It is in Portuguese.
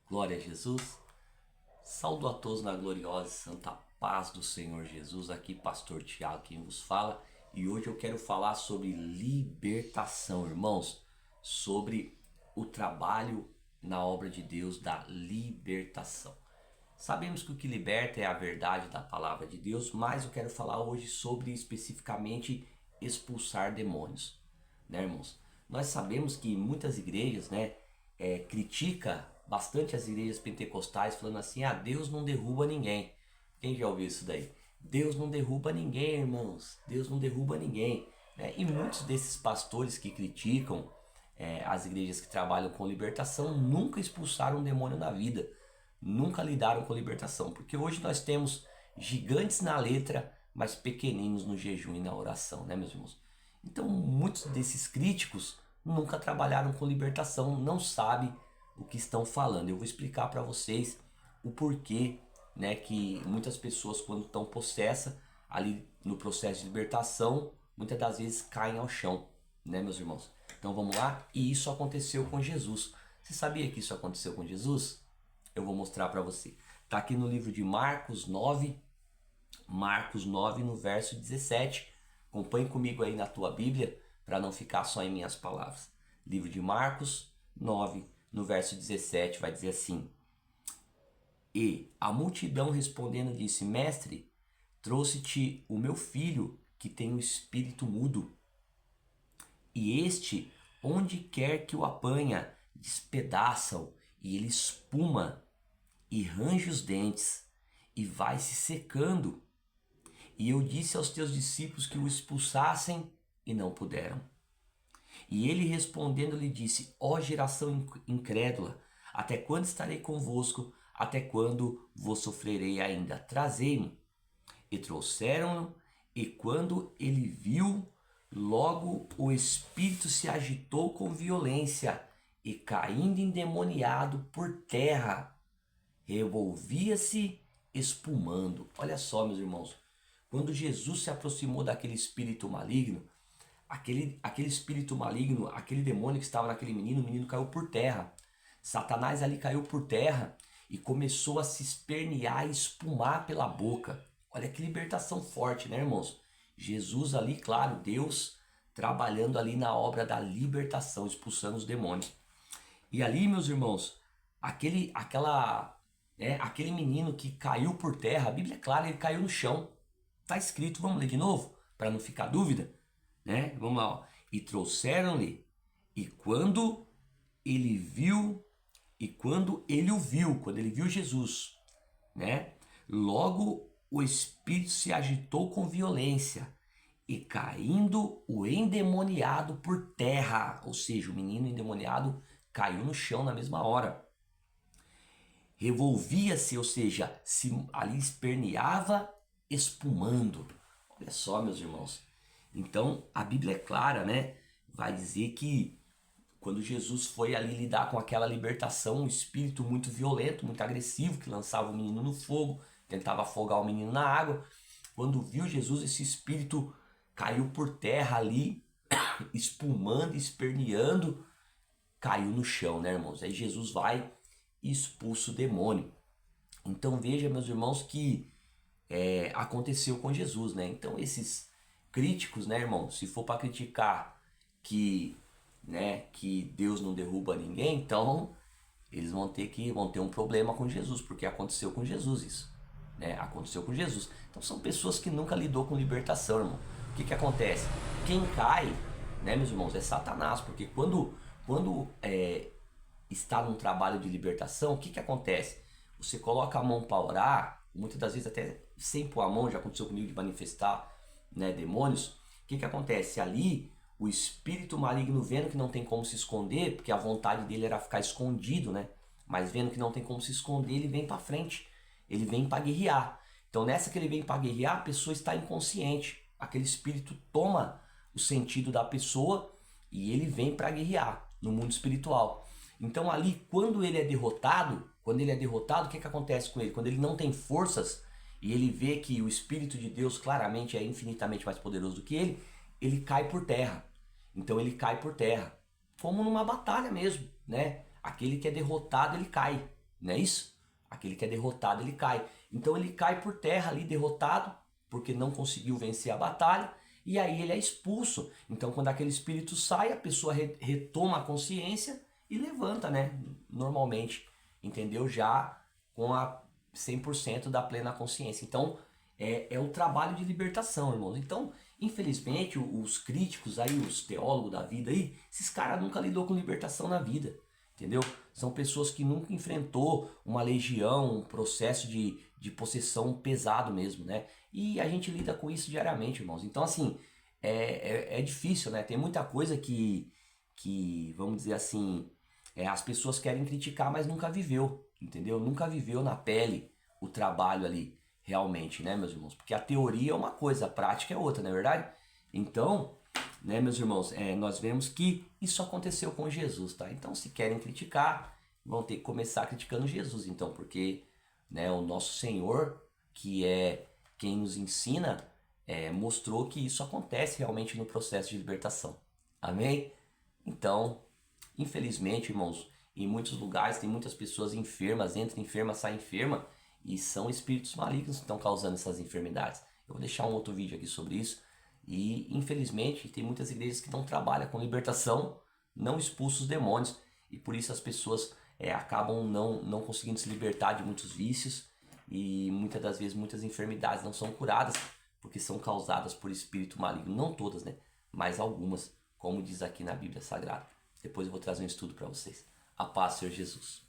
Glória a Jesus. Saúdo a todos na gloriosa e santa paz do Senhor Jesus. Aqui pastor Tiago quem vos fala. E hoje eu quero falar sobre libertação, irmãos. Sobre o trabalho na obra de Deus da libertação. Sabemos que o que liberta é a verdade da palavra de Deus, mas eu quero falar hoje sobre especificamente expulsar demônios, né, irmãos? Nós sabemos que muitas igrejas, critica bastante as igrejas pentecostais, falando assim: ah, Deus não derruba ninguém. Quem já ouviu isso daí? Deus não derruba ninguém, irmãos. Deus não derruba ninguém. Né? E muitos desses pastores que criticam as igrejas que trabalham com libertação nunca expulsaram um demônio na vida. Nunca lidaram com libertação. Porque hoje nós temos gigantes na letra, mas pequeninos no jejum e na oração, né, meus irmãos? Então, muitos desses críticos nunca trabalharam com libertação, não sabem o que estão falando. Eu vou explicar para vocês o porquê, né, que muitas pessoas, quando estão possessas ali no processo de libertação, muitas das vezes caem ao chão, né, meus irmãos? Então vamos lá? E isso aconteceu com Jesus. Você sabia que isso aconteceu com Jesus? Eu vou mostrar para você. Está aqui no livro de Marcos 9, no verso 17. Acompanhe comigo aí na tua Bíblia, para não ficar só em minhas palavras. Livro de Marcos 9, no verso 17, vai dizer assim: E a multidão respondendo disse: Mestre, trouxe-te o meu filho, que tem um espírito mudo. E este, onde quer que o apanha, despedaça-o, e ele espuma, e range os dentes, e vai se secando. E eu disse aos teus discípulos que o expulsassem, e não puderam. E ele respondendo lhe disse: Ó geração incrédula, até quando estarei convosco? Até quando vos sofrerei ainda? Trazei-mo. E trouxeram-no, e quando ele viu, logo o espírito se agitou com violência, e caindo endemoniado por terra, revolvia-se espumando. Olha só, meus irmãos, quando Jesus se aproximou daquele espírito maligno, aquele espírito maligno, aquele demônio que estava naquele menino, o menino caiu por terra. Satanás ali caiu por terra e começou a se espernear e espumar pela boca. Olha que libertação forte, né, irmãos? Jesus ali, claro, Deus trabalhando ali na obra da libertação, expulsando os demônios. E ali, meus irmãos, aquele menino que caiu por terra, a Bíblia é clara, ele caiu no chão. Está escrito, vamos ler de novo, para não ficar dúvida, né? Vamos lá, ó. E trouxeram-lhe, e quando ele viu, quando ele viu Jesus, né? Logo o espírito se agitou com violência, e caindo o endemoniado por terra, ou seja, o menino endemoniado caiu no chão na mesma hora. Revolvia-se, ou seja, ali esperneava, espumando. Olha só, meus irmãos. Então, a Bíblia é clara, né? Vai dizer que quando Jesus foi ali lidar com aquela libertação, um espírito muito violento, muito agressivo, que lançava o menino no fogo, tentava afogar o menino na água. Quando viu Jesus, esse espírito caiu por terra ali, espumando, esperneando, caiu no chão, né, irmãos? Aí Jesus vai e expulsa o demônio. Então veja, meus irmãos, que aconteceu com Jesus, né? Então esses críticos, né, irmão, se for para criticar que Deus não derruba ninguém, então eles vão ter um problema com Jesus, porque aconteceu com Jesus isso, né? Aconteceu com Jesus. Então são pessoas que nunca lidou com libertação, irmão. O que acontece? Quem cai, né, meus irmãos, é Satanás, porque quando está num trabalho de libertação, o que acontece? Você coloca a mão para orar, muitas das vezes até sem pôr a mão, já aconteceu comigo de manifestar, né, demônios. O que acontece? Ali, o espírito maligno vendo que não tem como se esconder, porque a vontade dele era ficar escondido, né? Mas vendo que não tem como se esconder, ele vem para frente, ele vem para guerrear. Então nessa que ele vem para guerrear, a pessoa está inconsciente. Aquele espírito toma o sentido da pessoa e ele vem para guerrear no mundo espiritual. Então ali, quando ele é derrotado, o que acontece com ele? Quando ele não tem forças e ele vê que o Espírito de Deus claramente é infinitamente mais poderoso do que ele cai por terra. Então ele cai por terra, como numa batalha mesmo, né? Aquele que é derrotado, ele cai. não é isso? Aquele que é derrotado, ele cai. Então ele cai por terra ali, derrotado, porque não conseguiu vencer a batalha, e aí ele é expulso. Então quando aquele espírito sai, a pessoa retoma a consciência e levanta, né? Normalmente, entendeu? Já com a 100% da plena consciência. Então é o trabalho de libertação, irmãos. Então, infelizmente, os críticos aí, os teólogos da vida aí, esses caras nunca lidou com libertação na vida, entendeu? São pessoas que nunca enfrentou uma legião, um processo de possessão pesado mesmo, né? E a gente lida com isso diariamente, irmãos. Então, assim, é difícil, né? Tem muita coisa que vamos dizer assim, as pessoas querem criticar, mas nunca viveu, entendeu? Nunca viveu na pele o trabalho ali, realmente, né, meus irmãos? Porque a teoria é uma coisa, a prática é outra, não é verdade? Então, né, meus irmãos, nós vemos que isso aconteceu com Jesus, tá? Então, se querem criticar, vão ter que começar criticando Jesus, então, porque, né, o nosso Senhor, que é quem nos ensina, mostrou que isso acontece realmente no processo de libertação. Amém? Então, infelizmente, irmãos, em muitos lugares tem muitas pessoas enfermas, entram enfermas, saem enfermas, e são espíritos malignos que estão causando essas enfermidades. Eu vou deixar um outro vídeo aqui sobre isso. E infelizmente tem muitas igrejas que não trabalham com libertação, não expulsam os demônios, e por isso as pessoas acabam não conseguindo se libertar de muitos vícios, e muitas das vezes muitas enfermidades não são curadas porque são causadas por espírito maligno. Não todas, né? Mas algumas, como diz aqui na Bíblia Sagrada. Depois eu vou trazer um estudo para vocês. A paz, Senhor Jesus.